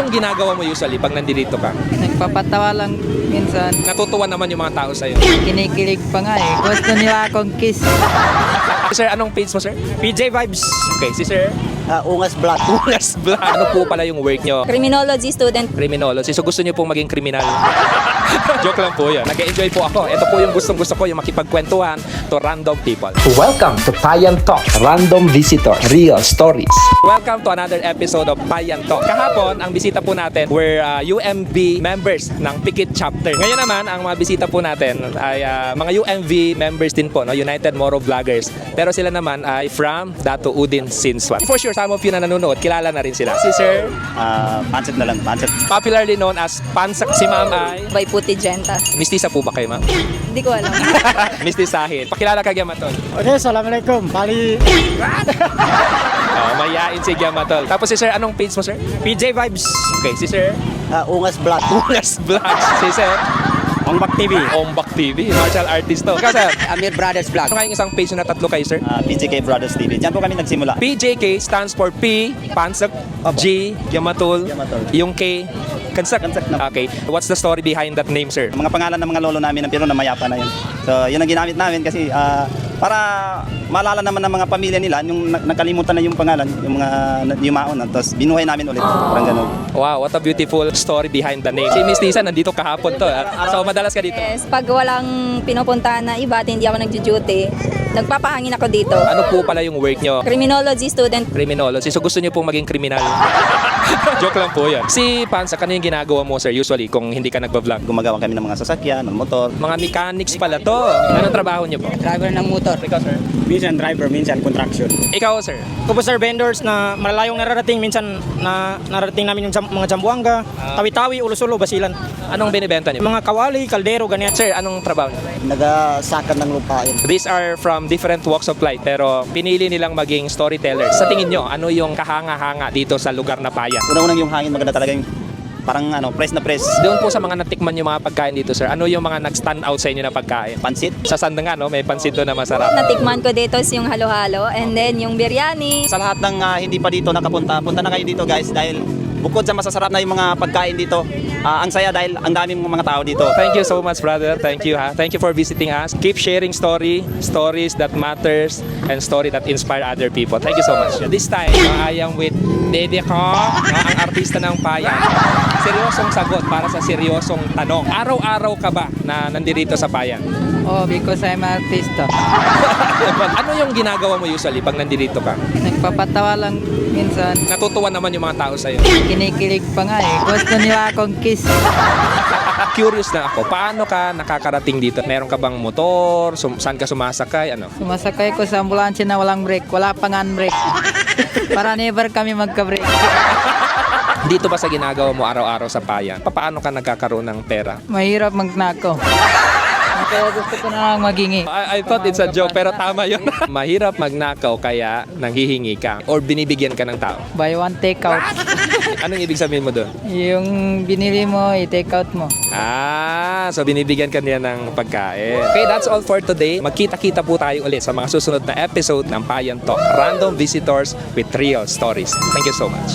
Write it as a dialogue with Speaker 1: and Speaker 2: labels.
Speaker 1: yung ginagawa mo usually pag nandito ka?
Speaker 2: Nagpapatawa lang minsan.
Speaker 1: Natutuwa naman yung mga tao sa'yo.
Speaker 2: Kinikilig pa nga eh. Gusto nila akong kiss.
Speaker 1: Sir, anong page mo, sir?
Speaker 3: PJ Vibes.
Speaker 1: Okay, si sir?
Speaker 4: Ungas Black.
Speaker 1: Ungas Black. Ano po pala yung work nyo?
Speaker 5: Criminology student.
Speaker 1: Criminology. So gusto nyo pong maging kriminal? Joke lang po yan. Nag-enjoy po ako. Ito po yung gustong-gusto ko, yung makipagkwentuhan to random people.
Speaker 6: Welcome to Payan Talk, Random Visitor, Real Stories.
Speaker 1: Welcome to another episode of Payan Talk. Kahapon, ang bisita po natin were UMV members ng Pikit Chapter. Ngayon naman, ang mga bisita po natin ay mga UMV members din po, no? United Moro Vloggers. Pero sila naman ay from Datu Udin Sinswat. For sure, some of you na nanonood, kilala na rin sila. Si Sir,
Speaker 4: Pancit na lang, pancit.
Speaker 1: popularly known as Pansak. Si Ma'am ay
Speaker 5: By Puti Genta.
Speaker 1: mistisa po ba kayo, Ma'am?
Speaker 5: Hindi ko alam.
Speaker 1: Mistisahin. Pakilala ka, Giamatol.
Speaker 3: Okay, assalamualaikum. Bali,
Speaker 1: Mayain si Giamatol. Tapos si Sir, anong page mo, Sir?
Speaker 3: PJ Vibes.
Speaker 1: Okay, si Sir,
Speaker 4: Ungas Black.
Speaker 1: Ungas Vlogs. Si Sir,
Speaker 3: Ongbak TV.
Speaker 1: Ombak TV. Martial artist to. Ikaw, Sir,
Speaker 4: Amir Brothers Vlog.
Speaker 1: ano kayong isang page na tatlo kayo, Sir?
Speaker 4: PJK Brothers TV. Diyan po kami nagsimula.
Speaker 1: PJK stands for P, Pansak, G, Giamatol,
Speaker 4: Giamatol.
Speaker 1: yung K, Kansak.
Speaker 4: Kansak na.
Speaker 1: Okay. What's the story behind that name, Sir?
Speaker 4: Mga pangalan ng mga lolo namin ng Pero na mayapa na yun. So, yun ang ginamit namin kasi para maalala naman ng mga pamilya nila yung nakalimutan na yung pangalan, yung mga yumaon. Tapos binuhay namin ulit. Parang ganun.
Speaker 1: Wow, what a beautiful story behind the name. Si Miss Tisa nandito kahapon to. So, madalas ka dito.
Speaker 5: Yes, pag walang pinupuntahan na iba at hindi ako nagjo-duty, nagpapahangin ako dito.
Speaker 1: Ano po pala yung work nyo?
Speaker 5: Criminology student.
Speaker 1: Criminology. So gusto niyo pong maging kriminal? Joke lang po yan. Si Pansak, ano yung ginagawa mo, sir, usually kung hindi ka nagbablog?
Speaker 4: Gumagawa kami ng mga sasakyan, ng motor.
Speaker 1: Mga mechanics pala to. Anong trabaho niyo po?
Speaker 2: Driver ng motor.
Speaker 1: Ikaw, sir?
Speaker 3: Minsan driver, minsan contraction.
Speaker 1: Ikaw, sir?
Speaker 3: Ako po sir, vendors na malalayong nararating. Minsan na nararating namin yung mga Zamboanga, Tawi-Tawi, Ulo-Sulo, Basilan.
Speaker 1: Anong binibenta niyo?
Speaker 3: Mga kawali, kaldero, ganyan.
Speaker 1: Sir, anong trabaho niyo?
Speaker 4: Nagasakan ng lupain.
Speaker 1: These are from different walks of life pero pinili nilang maging storytellers. Sa tingin nyo, ano yung kahanga-hanga dito sa lugar na Payan?
Speaker 4: Unang-unang yung hangin, maganda talaga yung parang press na press.
Speaker 1: Doon po sa mga natikman yung mga pagkain dito, sir, ano yung mga nag-stand out sa inyo na pagkain?
Speaker 4: Pansit.
Speaker 1: Sa Sandanga, no? May pansit doon na masarap.
Speaker 5: Natikman ko dito is yung halo-halo and then yung biryani.
Speaker 4: Sa lahat ng hindi pa dito nakapunta, punta na kayo dito guys dahil bukod sa masasarap na yung mga pagkain dito, ang saya dahil ang daming mga tao dito.
Speaker 1: Thank you so much, brother. Thank you, ha. Thank you for visiting us. Keep sharing stories that matters, and story that inspire other people. Thank you so much. This time, I am with Dede ko, ang artista ng Payan. Seryosong sagot para sa seryosong tanong. Araw-araw ka ba na nandito sa Payan?
Speaker 2: Oh, because I'm artista.
Speaker 1: Ano yung ginagawa mo usually pag nandito ka?
Speaker 2: Nagpapatawa lang minsan.
Speaker 1: Natutuwa naman yung mga tao sa'yo.
Speaker 2: Kinikilig pa nga eh. Gusto nila akong kiss.
Speaker 1: Curious na ako, paano ka nakakarating dito? Meron ka bang motor? Saan ka sumasakay? Ano?
Speaker 2: Sumasakay ko sa ambulansya na walang brake. Wala pang handbrake. Para never kami magka-brake.
Speaker 1: Dito ba sa ginagawa mo araw-araw sa Payan? Paano ka nagkakaroon ng pera?
Speaker 2: Mahirap magnakaw. Kaya gusto ko na lang magingi.
Speaker 1: I thought it's a joke pero tama yun. Mahirap magnakaw kaya nanghihingi ka or binibigyan ka ng tao.
Speaker 2: Buy one, take out.
Speaker 1: Anong ibig sabihin mo doon?
Speaker 2: Yung binili mo, i-take out mo.
Speaker 1: So binibigyan ka niya ng pagkain. Okay, that's all for today. Magkita-kita po tayo ulit sa mga susunod na episode ng Payan Talk. Random visitors with real stories. Thank you so much.